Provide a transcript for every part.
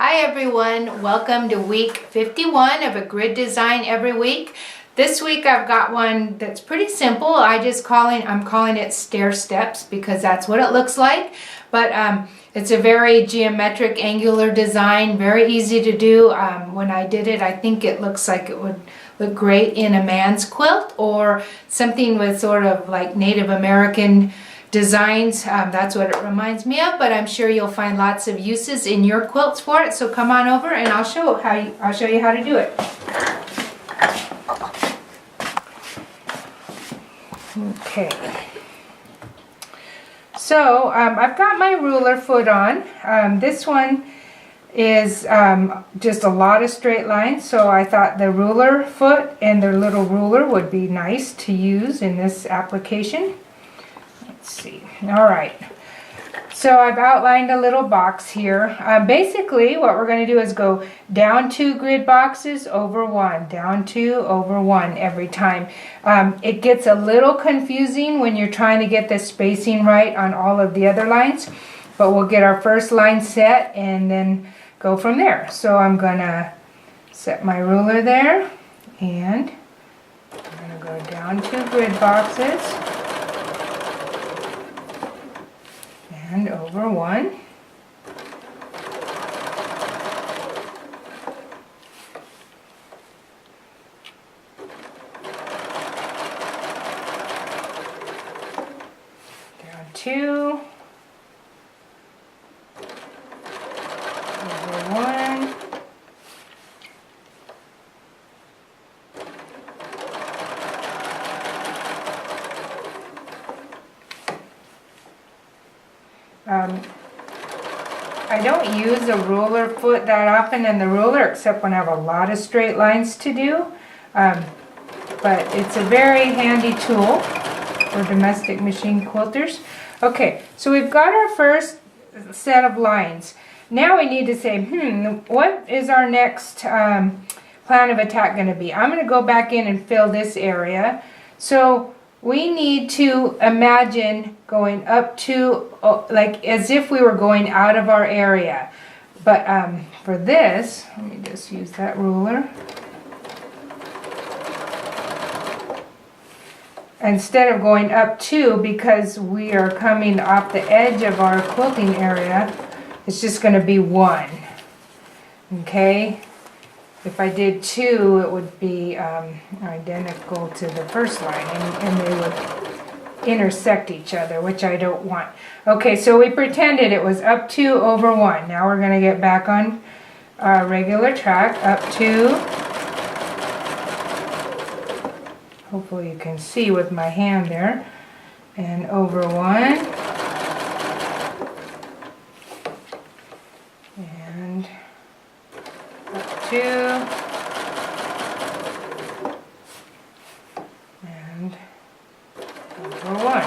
Hi everyone, welcome to week 51 of a grid design every week. This week I've got one that's pretty simple. I'm calling it stair steps because that's what it looks like. But it's a very geometric angular design, very easy to do. When I did it, I think it looks like it would look great in a man's quilt or something with sort of like Native American designs. That's what it reminds me of, but I'm sure you'll find lots of uses in your quilts for it. So come on over and I'll show you how to do it. Okay. So I've got my ruler foot on. This one is just a lot of straight lines, so I thought the ruler foot and the little ruler would be nice to use in this application. Let's see. All right. So I've outlined a little box here. Basically, what we're going to do is go down 2 grid boxes over 1, down 2 over 1 every time. It gets a little confusing when you're trying to get the spacing right on all of the other lines, but we'll get our first line set and then go from there. So I'm going to set my ruler there, and I'm going to go down 2 grid boxes. And over 1. Down 2. Over 1. I don't use a ruler foot that often in the ruler, except when I have a lot of straight lines to do. But it's a very handy tool for domestic machine quilters. Okay, so we've got our first set of lines. Now we need to say, what is our next plan of attack going to be? I'm going to go back in and fill this area. So we need to imagine going up to, like as if we were going out of our area. But for this, let me just use that ruler. Instead of going up 2, because we are coming off the edge of our quilting area, it's just going to be 1. Okay? If I did 2, it would be identical to the first line, and they would intersect each other, which I don't want. Okay, so we pretended it was up 2 over 1. Now we're going to get back on our regular track, up 2. Hopefully you can see with my hand there. And over 1. And up 2. And over 1.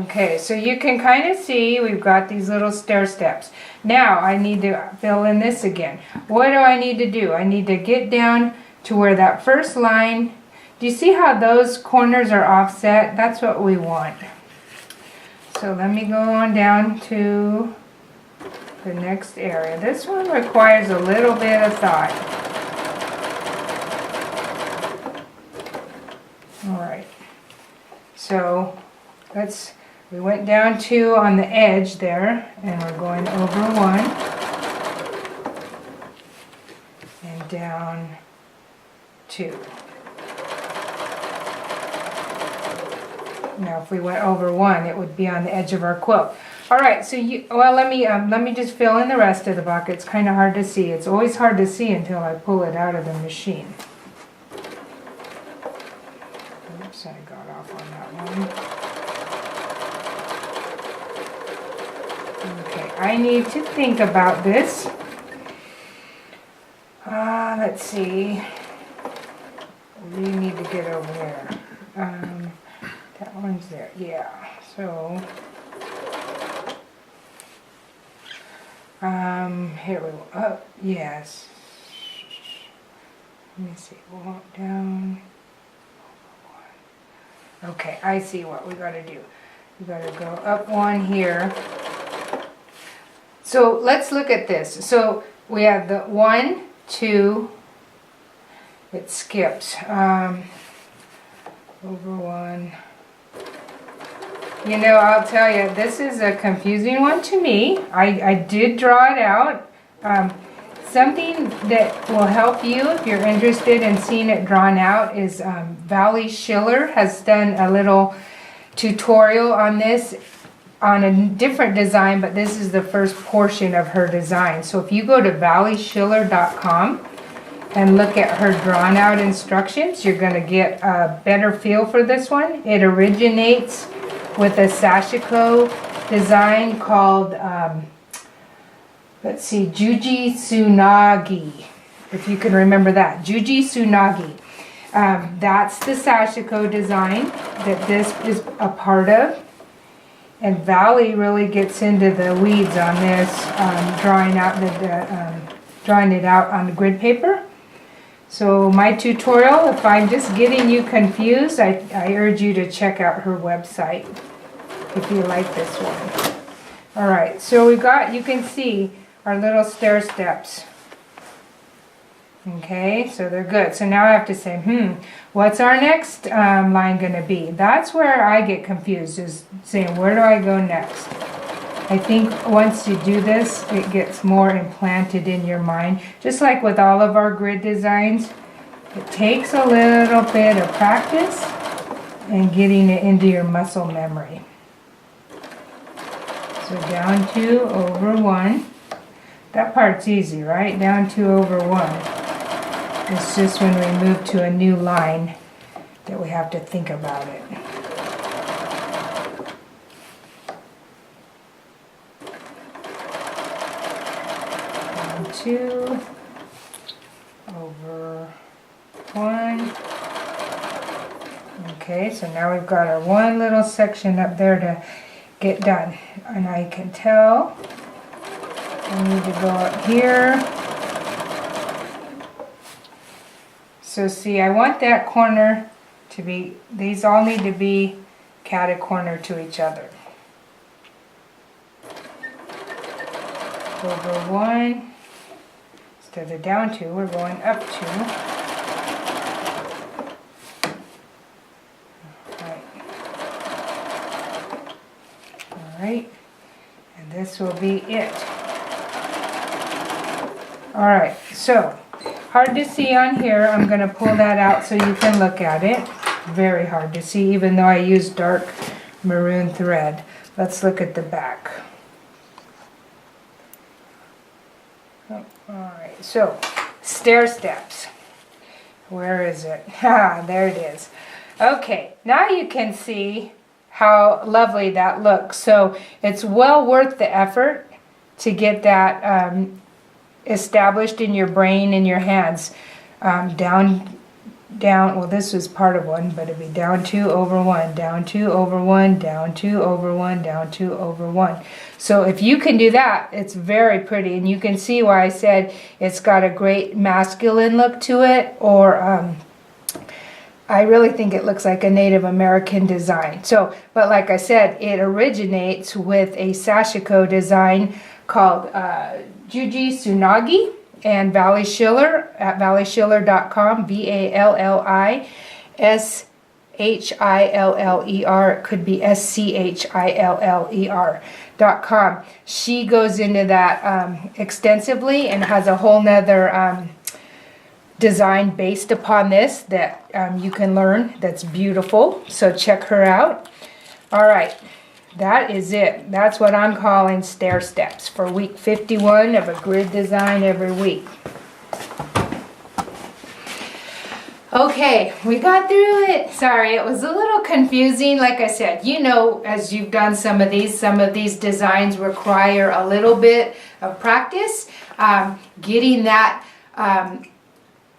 Okay, so you can kind of see we've got these little stair steps. Now I need to fill in this again. What do I need to do? I need to get down to where that first line, do you see how those corners are offset? That's what we want. So let me go on down to the next area. This one requires a little bit of thought. Alright, so we went down 2 on the edge there, and we're going over 1 and down 2. Now if we went over 1, it would be on the edge of our quilt. Alright, so let me just fill in the rest of the bucket. It's kind of hard to see. It's always hard to see until I pull it out of the machine. Oops, I got off on that one. Okay, I need to think about this. Let's see. We need to get over there. That one's there. Yeah. So here we go. Up. Yes. Let me see. Walk down. Okay, I see what we got to do. We got to go up 1 here. So let's look at this. So we have the 1, 2, it skips, over 1. You know, I'll tell you, this is a confusing one to me. I did draw it out. Something that will help you if you're interested in seeing it drawn out is Valley Schiller has done a little tutorial on this on a different design, but this is the first portion of her design. So if you go to valleyschiller.com and look at her drawn out instructions, you're going to get a better feel for this one. It originates with a sashiko design called, let's see, Juji Tsunagi, if you can remember that, Juji Tsunagi. That's the sashiko design that this is a part of. And Valley really gets into the weeds on this, drawing it out on the grid paper. So my tutorial, if I'm just getting you confused, I urge you to check out her website if you like this one. All right, so we got, you can see our little stair steps. Okay, so they're good. So now I have to say, what's our next line going to be? That's where I get confused, is saying, where do I go next? I think once you do this, it gets more implanted in your mind. Just like with all of our grid designs, it takes a little bit of practice and getting it into your muscle memory. So down 2 over 1. That part's easy, right? Down 2 over 1. It's just when we move to a new line that we have to think about it. Down 2 over 1. Okay, so now we've got our one little section up there to get done. And I can tell I need to go up here. So see, I want that corner to be, these all need to be cat-a-corner to each other. Over 1, instead of down 2, we're going up 2. Alright, and this will be it. Alright, so hard to see on here. I'm going to pull that out so you can look at it. Very hard to see, even though I use dark maroon thread. Let's look at the back. Oh, alright, so stair steps. Where is it? Ah, there it is. Okay, now you can see how lovely that looks. So it's well worth the effort to get that established in your brain and your hands. Down, well, this was part of one, but it'd be down 2 over 1, down 2 over 1, down 2 over 1, down 2 over 1. So if you can do that, it's very pretty, and you can see why I said it's got a great masculine look to it, or I really think it looks like a Native American design. So, but like I said, it originates with a sashiko design called Juji Tsunagi, and Valley Schiller at valleyschiller.com, VALLISHILLER. It could be SCHILLER.com. She goes into that extensively and has a whole nother design based upon this that you can learn that's beautiful. So check her out. All right. That is it. That's what I'm calling stair steps for week 51 of a grid design every week. Okay, we got through it. Sorry, it was a little confusing. Like I said, you know, as you've done some of these designs require a little bit of practice, getting that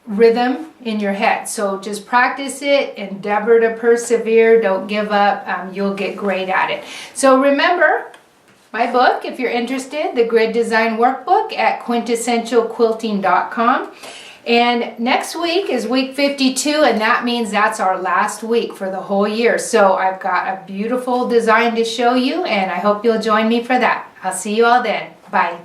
rhythm in your head. So just practice it, endeavor to persevere, don't give up, you'll get great at it. So remember my book, if you're interested, the Grid Design Workbook at quintessentialquilting.com. And next week is week 52, and that means that's our last week for the whole year. So I've got a beautiful design to show you, and I hope you'll join me for that. I'll see you all then. Bye.